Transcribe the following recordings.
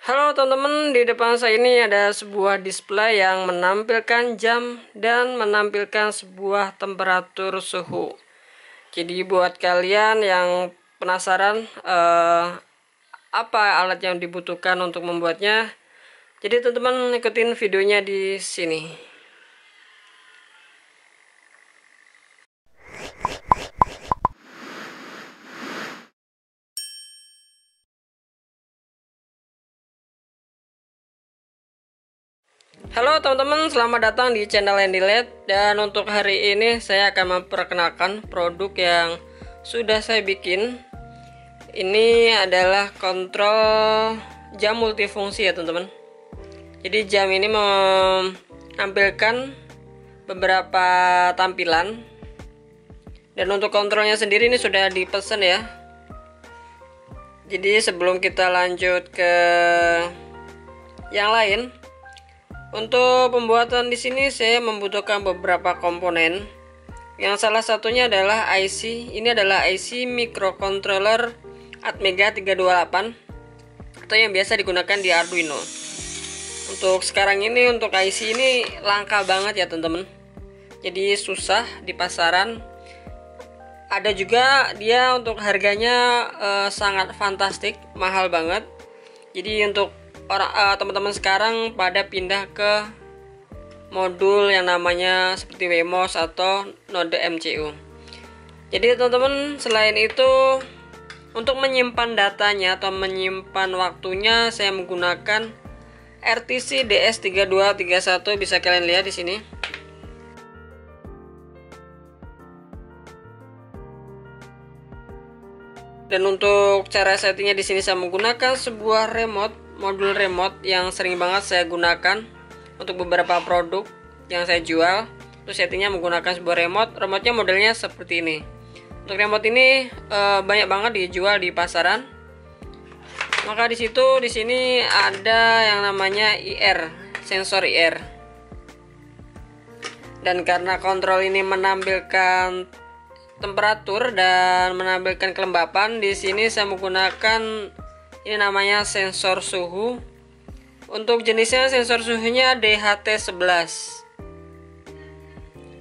Halo teman-teman, di depan saya ini ada sebuah display yang menampilkan jam dan menampilkan sebuah temperatur suhu. Jadi buat kalian yang penasaran apa alat yang dibutuhkan untuk membuatnya, jadi teman-teman ikutin videonya di sini. Halo teman-teman, selamat datang di channel Andy LED. Dan untuk hari ini saya akan memperkenalkan produk yang sudah saya bikin. Ini adalah kontrol jam multifungsi ya teman-teman. Jadi jam ini menampilkan beberapa tampilan. Dan untuk kontrolnya sendiri ini sudah dipesan ya. Jadi sebelum kita lanjut ke yang lain, untuk pembuatan di sini saya membutuhkan beberapa komponen. Yang salah satunya adalah IC. Ini adalah IC microcontroller Atmega 328 atau yang biasa digunakan di Arduino. Untuk sekarang ini untuk IC ini langka banget ya teman-teman. Jadi susah di pasaran. Ada juga dia untuk harganya sangat fantastik, mahal banget. Jadi untuk teman-teman sekarang pada pindah ke modul yang namanya seperti Wemos atau node MCU. Jadi teman-teman, selain itu untuk menyimpan datanya atau menyimpan waktunya saya menggunakan RTC DS3231, bisa kalian lihat di sini. Dan untuk cara settingnya di sini saya menggunakan sebuah modul remote yang sering banget saya gunakan untuk beberapa produk yang saya jual. Untuk settingnya menggunakan sebuah remote-nya modelnya seperti ini. Untuk remote ini banyak banget dijual di pasaran. Maka di sini ada yang namanya IR, sensor IR. Dan karena kontrol ini menampilkan temperatur dan menampilkan kelembapan, di sini saya menggunakan ini namanya sensor suhu. Untuk jenisnya sensor suhunya DHT11.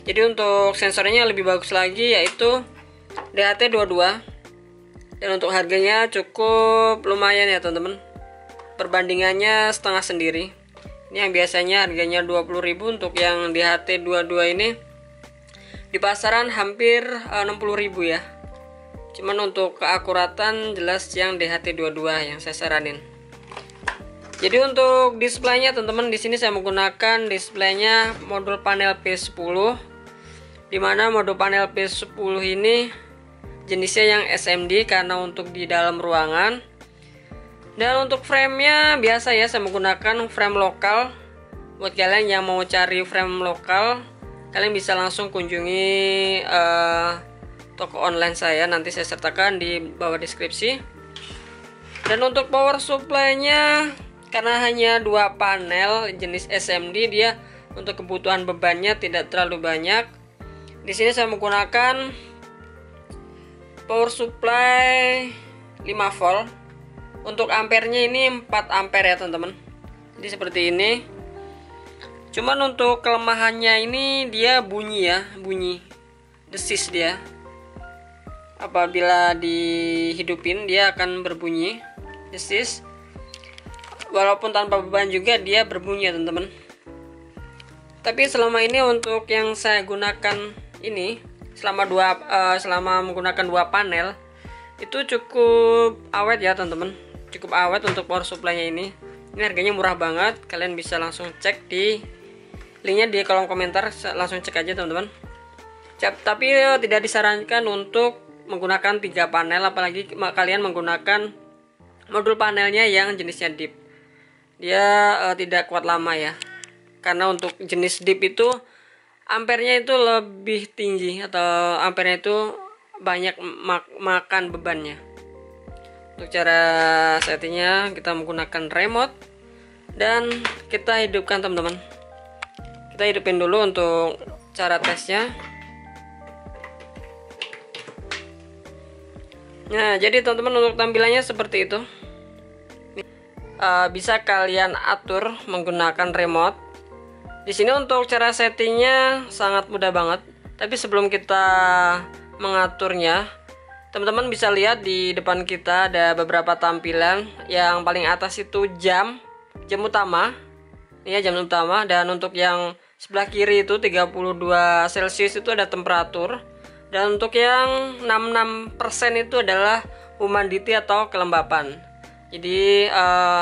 Jadi untuk sensornya lebih bagus lagi, yaitu DHT22. Dan untuk harganya cukup lumayan ya teman-teman. Perbandingannya setengah sendiri. Ini yang biasanya harganya 20.000, untuk yang DHT22 ini di pasaran hampir 60.000 ya. Cuman untuk keakuratan jelas yang DHT22 yang saya saranin. Jadi untuk displaynya teman-teman, di sini saya menggunakan displaynya modul panel P10. Dimana modul panel P10 ini jenisnya yang SMD karena untuk di dalam ruangan. Dan untuk framenya biasa ya, saya menggunakan frame lokal. Buat kalian yang mau cari frame lokal, kalian bisa langsung kunjungi toko online saya, nanti saya sertakan di bawah deskripsi. Dan untuk power supply-nya, karena hanya 2 panel jenis SMD, dia untuk kebutuhan bebannya tidak terlalu banyak. Di sini saya menggunakan power supply 5 volt. Untuk ampernya ini 4 ampere ya teman-teman. Jadi seperti ini. Cuman untuk kelemahannya ini dia bunyi ya, bunyi desis dia. Apabila dihidupin dia akan berbunyi desis. Walaupun tanpa beban juga dia berbunyi ya teman-teman. Tapi selama ini untuk yang saya gunakan ini selama menggunakan 2 panel itu cukup awet ya teman-teman. Cukup awet untuk power supply-nya ini. Ini harganya murah banget. Kalian bisa langsung cek di linknya di kolom komentar, langsung cek aja teman-teman. Tapi tidak disarankan untuk menggunakan 3 panel, apalagi kalian menggunakan modul panelnya yang jenisnya deep. Dia tidak kuat lama ya. Karena untuk jenis deep itu ampernya itu lebih tinggi, atau ampernya itu banyak makan bebannya. Untuk cara settingnya kita menggunakan remote dan kita hidupkan teman-teman. Kita hidupin dulu untuk cara tesnya. Nah, jadi teman-teman untuk tampilannya seperti itu. bisa kalian atur menggunakan remote. Di sini untuk cara settingnya sangat mudah banget. Tapi sebelum kita mengaturnya, teman-teman bisa lihat di depan kita ada beberapa tampilan. Yang paling atas itu jam utama. Ini ya jam utama. Dan untuk yang sebelah kiri itu 32 Celcius itu ada temperatur. Dan untuk yang 66% itu adalah humidity atau kelembapan. Jadi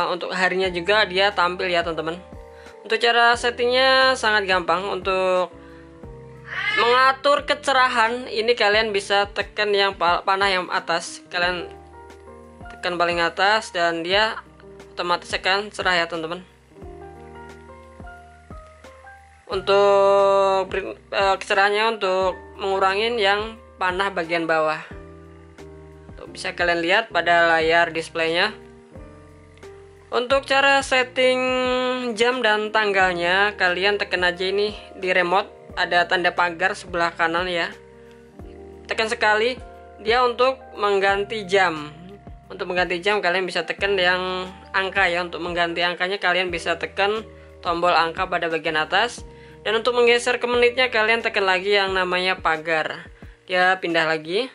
untuk harinya juga dia tampil ya teman-teman. Untuk cara settingnya sangat gampang. Untuk mengatur kecerahan ini kalian bisa tekan yang panah yang atas. Kalian tekan paling atas dan dia otomatis akan cerah ya teman-teman. Untuk kecerahannya untuk mengurangin yang panah bagian bawah. Tuh, bisa kalian lihat pada layar displaynya. Untuk cara setting jam dan tanggalnya, kalian tekan aja ini di remote, ada tanda pagar sebelah kanan ya. Tekan sekali, dia untuk mengganti jam. Untuk mengganti jam kalian bisa tekan yang angka ya. Untuk mengganti angkanya kalian bisa tekan tombol angka pada bagian atas. Dan untuk menggeser ke menitnya kalian tekan lagi yang namanya pagar. Dia pindah lagi.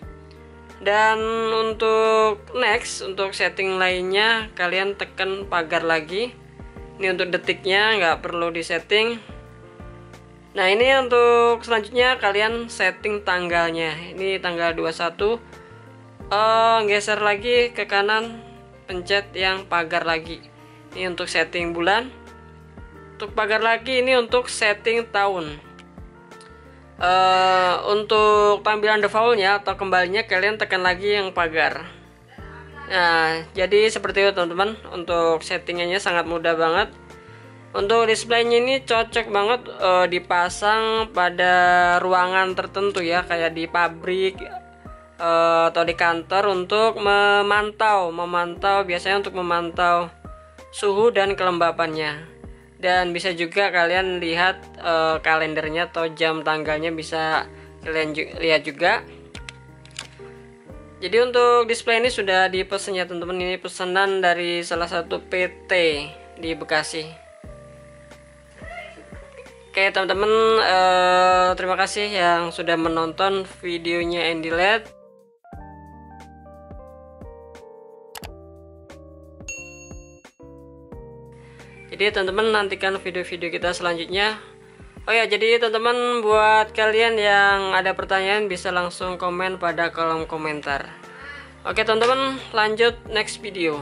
Dan untuk next, untuk setting lainnya kalian tekan pagar lagi. Ini untuk detiknya nggak perlu disetting. Nah ini untuk selanjutnya kalian setting tanggalnya. Ini tanggal 21. Geser lagi ke kanan, pencet yang pagar lagi. Ini untuk setting bulan. Untuk pagar lagi ini untuk setting tahun. Untuk tampilan defaultnya atau kembalinya kalian tekan lagi yang pagar. Nah jadi seperti itu teman-teman. Untuk settingannya sangat mudah banget. Untuk displaynya ini cocok banget dipasang pada ruangan tertentu ya, kayak di pabrik atau di kantor untuk memantau biasanya untuk memantau suhu dan kelembapannya. Dan bisa juga kalian lihat kalendernya atau jam tanggalnya bisa kalian lihat juga. Jadi untuk display ini sudah dipesan ya teman-teman. Ini pesanan dari salah satu PT di Bekasi. Oke teman-teman, terima kasih yang sudah menonton videonya Andy LED. Jadi teman-teman nantikan video-video kita selanjutnya. Oh ya, jadi teman-teman buat kalian yang ada pertanyaan bisa langsung komen pada kolom komentar. Oke teman-teman, lanjut next video.